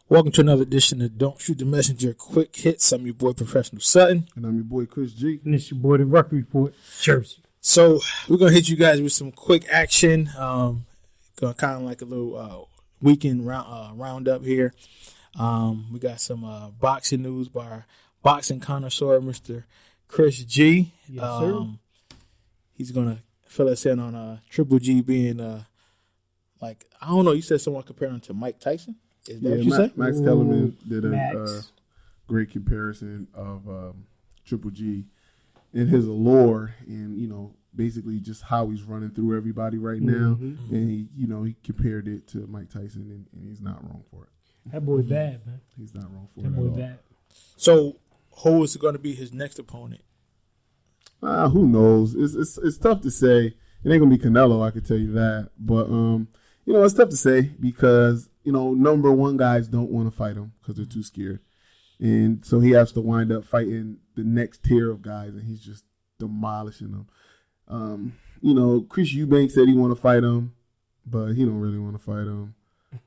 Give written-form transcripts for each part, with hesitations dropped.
Welcome to another edition of Don't Shoot the Messenger Quick Hits. I'm your boy, Professional Sutton. And I'm your boy, Chris G. And it's your boy, The Ruck Report, Jersey. So we're going to hit you guys with some quick action. Kind of like a little weekend roundup here. We got some boxing news by our boxing connoisseur, Mr. Chris G. Yes, sir. He's going to fill us in on Triple G being I don't know, you said someone comparing him to Mike Tyson? Is that what you said? Max Kellerman did a great comparison of Triple G in his allure and, basically just how he's running through everybody right now. Mm-hmm. And he compared it to Mike Tyson, and he's not wrong for it. That boy bad, man. He's not wrong for that it. That boy bad. So who is going to be his next opponent? Who knows? It's tough to say. It ain't going to be Canelo, I can tell you that. But, it's tough to say because, number one guys don't want to fight him because they're too scared. And so he has to wind up fighting the next tier of guys, and he's just demolishing them. Chris Eubank said he want to fight him, but he don't really want to fight him.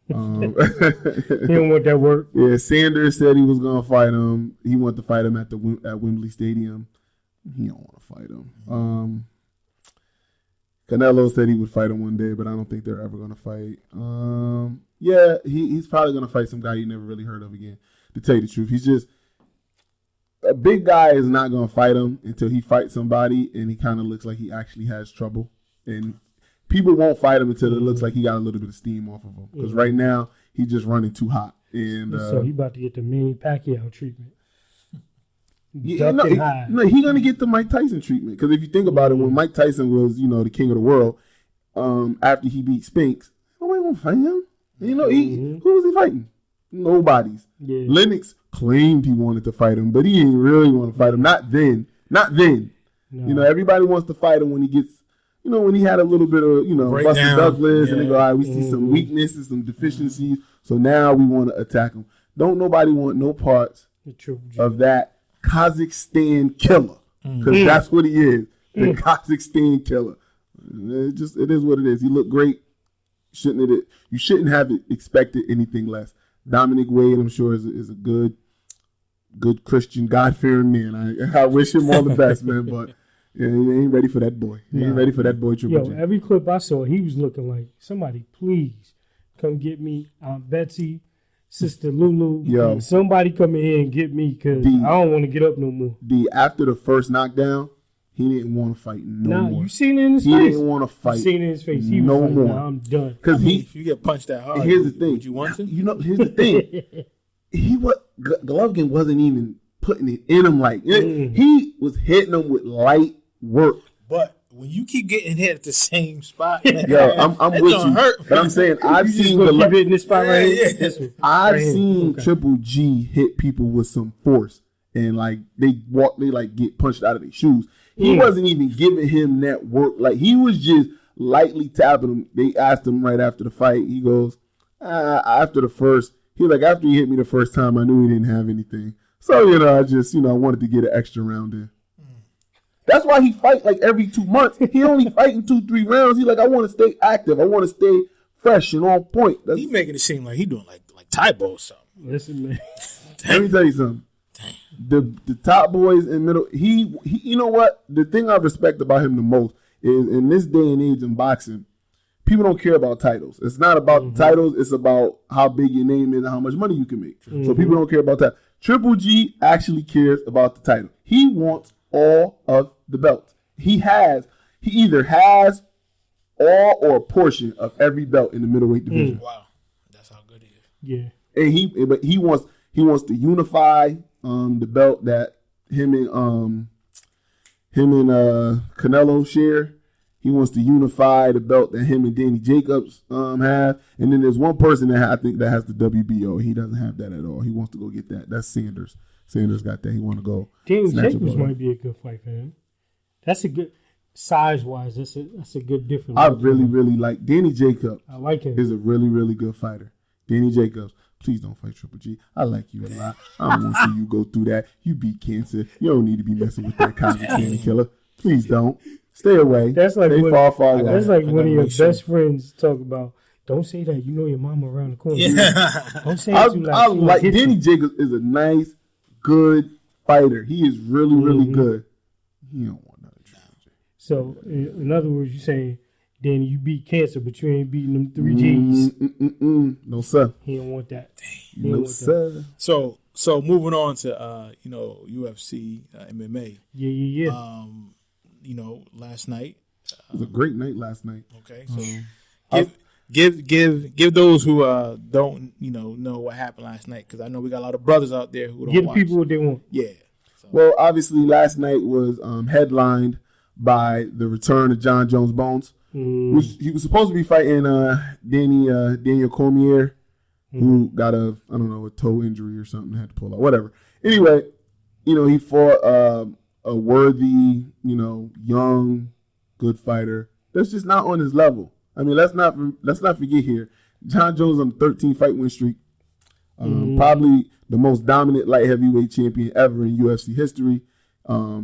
He don't want that work. Yeah, Sanders said he was going to fight him. He wanted to fight him at Wembley Stadium. He don't want to fight him. Canelo said he would fight him one day, but I don't think they're ever going to fight. He's probably going to fight some guy you never really heard of again, to tell you the truth. He's just a big guy is not going to fight him until he fights somebody and he kind of looks like he actually has trouble. And people won't fight him until it looks like he got a little bit of steam off of him. Because right now, he's just running too hot. And so he about to get the Manny Pacquiao treatment. He's going to get the Mike Tyson treatment. Because if you think about it, when Mike Tyson was, the king of the world, after he beat Spinks, nobody going to fight him. Who was he fighting? Nobody's. Yeah. Lennox claimed he wanted to fight him, but he didn't really want to fight him. Not then. No. Everybody wants to fight him when he gets, when he had a little bit of, Buster Douglas, and they go, all right, we see some weaknesses, some deficiencies, so now we want to attack him. Don't nobody want no parts of that Kazakhstan killer, because that's what he is, the Kazakhstan killer. It is what it is. He looked great. You shouldn't have expected anything less. Dominic Wade, I'm sure, is a good Christian, God-fearing man. I wish him all the best, man, but he ain't ready for that boy. He ain't ready for that boy, Triple G. Every clip I saw, he was looking like, somebody please come get me, Aunt Betsy, Sister Lulu. Somebody come in here and get me because I don't want to get up no more. After the first knockdown, he didn't want to fight no more. You seen it in his face. He didn't want to fight. You seen it in his face. He no was like, more. Nah, I'm done. Because if you get punched that hard, here's the thing. Would you want to? Here's the thing. Golovkin wasn't even putting it in him like he was hitting him with light work. But when you keep getting hit at the same spot, man, I'm with you. Hurt. But I'm saying I've seen keep hitting this spot right here. I've seen Triple G hit people with some force, and they get punched out of their shoes. He wasn't even giving him that work. Like, he was just lightly tapping him. They asked him right after the fight. He goes, after he hit me the first time, I knew he didn't have anything. So, I just, I wanted to get an extra round in. That's why he fight every 2 months. He only fighting 2-3 rounds. He I want to stay active. I want to stay fresh and on point. He making it seem like he doing like Tybo or something. Listen, man. Let me tell you something. The top boys in middle, he you know what? The thing I respect about him the most is in this day and age in boxing, people don't care about titles. It's not about the titles. It's about how big your name is and how much money you can make. So people don't care about that. Triple G actually cares about the title. He wants all of the belts. He either has all or a portion of every belt in the middleweight division. Wow, that's how good he is. Yeah, and he wants to unify the belt that him and Canelo share. He wants to unify the belt that him and Danny Jacobs have. And then there's one person that I think that has the WBO. He doesn't have that at all. He wants to go get that. That's Sanders. Sanders got that. He want to go. Danny Jacobs might be a good fight for him. That's a good size-wise. That's a good difference. I really like Danny Jacobs. I like him. He's a really, really good fighter. Danny Jacobs. Please don't fight Triple G. I like you a lot. I don't want to see you go through that. You beat cancer. You don't need to be messing with that Kazakhstan killer. Please don't. Stay away. That's like Stay far away. That's like one of your best friends talk about Don't say that. You know your mama around the corner. Yeah. Don't say it too loud. I like Danny Jacobs is a nice, good fighter. He is really, really good. He don't want nothing. So, in other words, you're saying, Danny, you beat cancer, but you ain't beating them 3 Gs. No, sir. He don't want that. No, sir. So moving on to UFC, MMA. Yeah. Last night. It was a great night last night. Okay, so give those who don't know what happened last night, because I know we got a lot of brothers out there who don't give watch. People what they want. Yeah. So. Well, obviously, last night was headlined by the return of John Jones Bones. He was supposed to be fighting Daniel Cormier, who got a toe injury or something, had to pull out, whatever. Anyway, he fought a worthy, young, good fighter that's just not on his level. I mean, let's not forget here, John Jones on a 13 fight win streak, probably the most dominant light heavyweight champion ever in UFC history.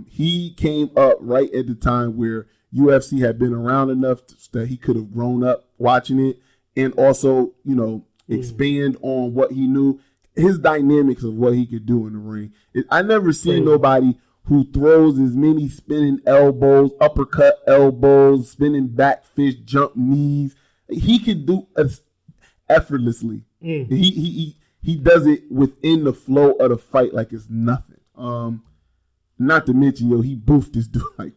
He came up right at the time where UFC had been around enough that he could have grown up watching it, and also, expand on what he knew, his dynamics of what he could do in the ring. I never seen nobody who throws as many spinning elbows, uppercut elbows, spinning back fist, jump knees. He could do it effortlessly. He does it within the flow of the fight like it's nothing. Not to mention, he boofed this dude like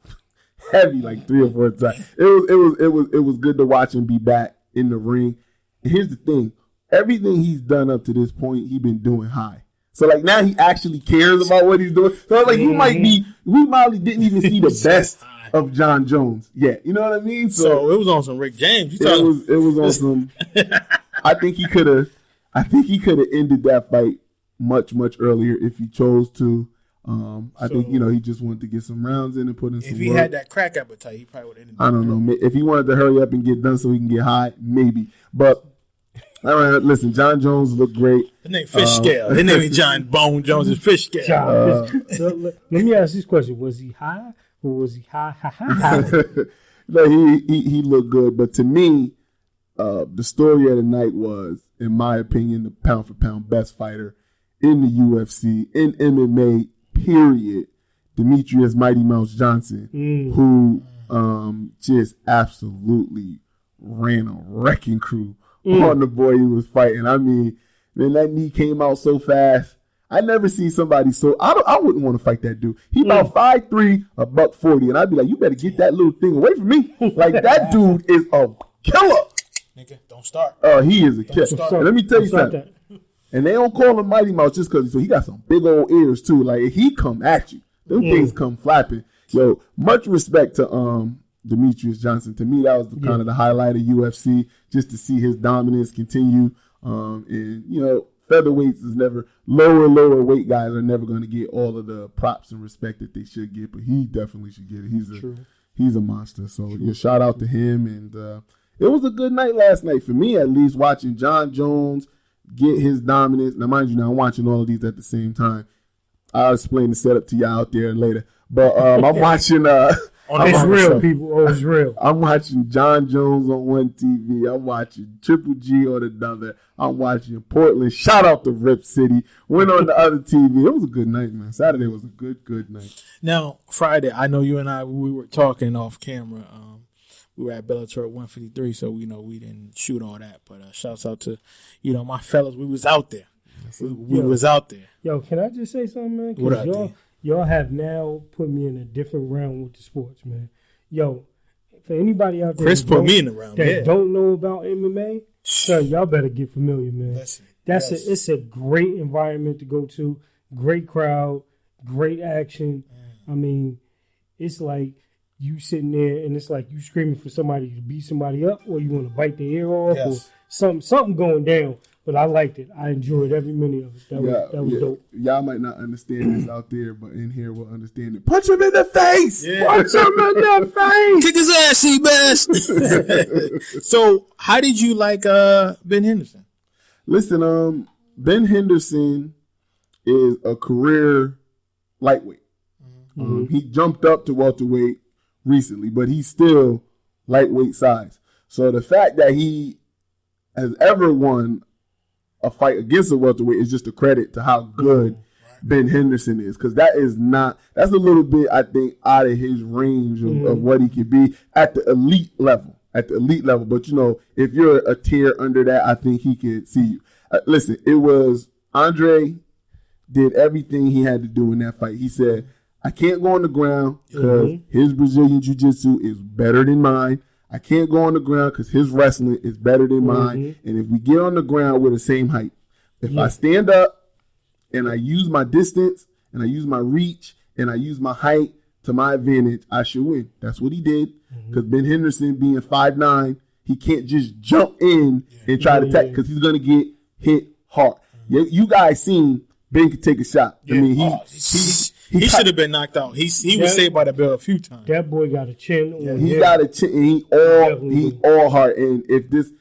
heavy, like 3 or 4 times. It was good to watch him be back in the ring. And here's the thing: everything he's done up to this point, he's been doing high. So like now he actually cares about what he's doing. So like we probably didn't even see the best of John Jones yet. You know what I mean? So it was on some Rick James. It was on some. I think he could have ended that fight much earlier if he chose to. I think he just wanted to get some rounds in and put in some work. If he had that crack appetite, he probably would have ended. I don't know. If he wanted to hurry up and get done so he can get high, maybe. But all right, listen, John Jones looked great. His name Fish Scale. His name is John Bone Jones. Is Fish Scale. Let me ask this question: was he high or was he high? No, he looked good. But to me, the story of the night was, in my opinion, the pound for pound best fighter in the UFC, in MMA, period, Demetrius Mighty Mouse Johnson, who just absolutely ran a wrecking crew on the boy he was fighting. I mean, man, that knee came out so fast. I never seen somebody so. I wouldn't want to fight that dude. He about 5'3", $140, and I'd be like, you better get that little thing away from me. Like that dude is a killer. Nigga, don't start. He is a killer. And let me tell you something. And they don't call him Mighty Mouse just because he got some big old ears too. Like if he come at you, them things come flapping. Yo, much respect to Demetrius Johnson. To me, that was kind of the highlight of UFC, just to see his dominance continue. And featherweights is never lower weight guys are never going to get all of the props and respect that they should get, but he definitely should get it. He's a monster. So shout out to him. And it was a good night last night for me, at least, watching John Jones get his dominance. Now, mind you, I'm watching all of these at the same time. I'll explain the setup to y'all out there later. But I'm watching. It's real, people. Oh, it's real. I'm watching John Jones on one TV. I'm watching Triple G on another. I'm watching Portland. Shout out to Rip City. Went on the other TV. It was a good night, man. Saturday was a good night. Now, Friday, I know you and I, we were talking off camera. We were at Bellator 153, so we didn't shoot all that. But shouts out to, my fellas. We was out there. We was out there. Yo, can I just say something, man? What up, y'all have now put me in a different round with the sports, man. Yo, for anybody out there Chris put me in the round, that don't know about MMA, son, y'all better get familiar, man. It's a great environment to go to. Great crowd, great action. I mean, it's like you sitting there and it's like you screaming for somebody to beat somebody up, or you want to bite their ear off, or something going down. But I liked it. I enjoyed every minute of it. That was dope. Y'all might not understand this out there, but in here we'll understand it. Punch him in the face! Yeah. Punch him in the face! Kick his ass, Seabass! So, how did you like Ben Henderson? Listen, Ben Henderson is a career lightweight. He jumped up to welterweight recently, but he's still lightweight size. So the fact that he has ever won a fight against a welterweight is just a credit to how good Ben Henderson is, because that's a little bit, I think, out of his range of what he could be at the elite level. But if you're a tier under that, I think he could see you. Listen, it was Andre did everything he had to do in that fight. He said, I can't go on the ground because his Brazilian jiu-jitsu is better than mine. I can't go on the ground because his wrestling is better than mine. And if we get on the ground, we're the same height. If I stand up and I use my distance and I use my reach and I use my height to my advantage, I should win. That's what he did. Because Ben Henderson, being 5'9", he can't just jump in and try to attack because he's going to get hit hard. You guys seen Ben could take a shot. I mean, he should have been knocked out. He was saved by the bell a few times. That boy got a chin. He got a chin. And he all heart. And if this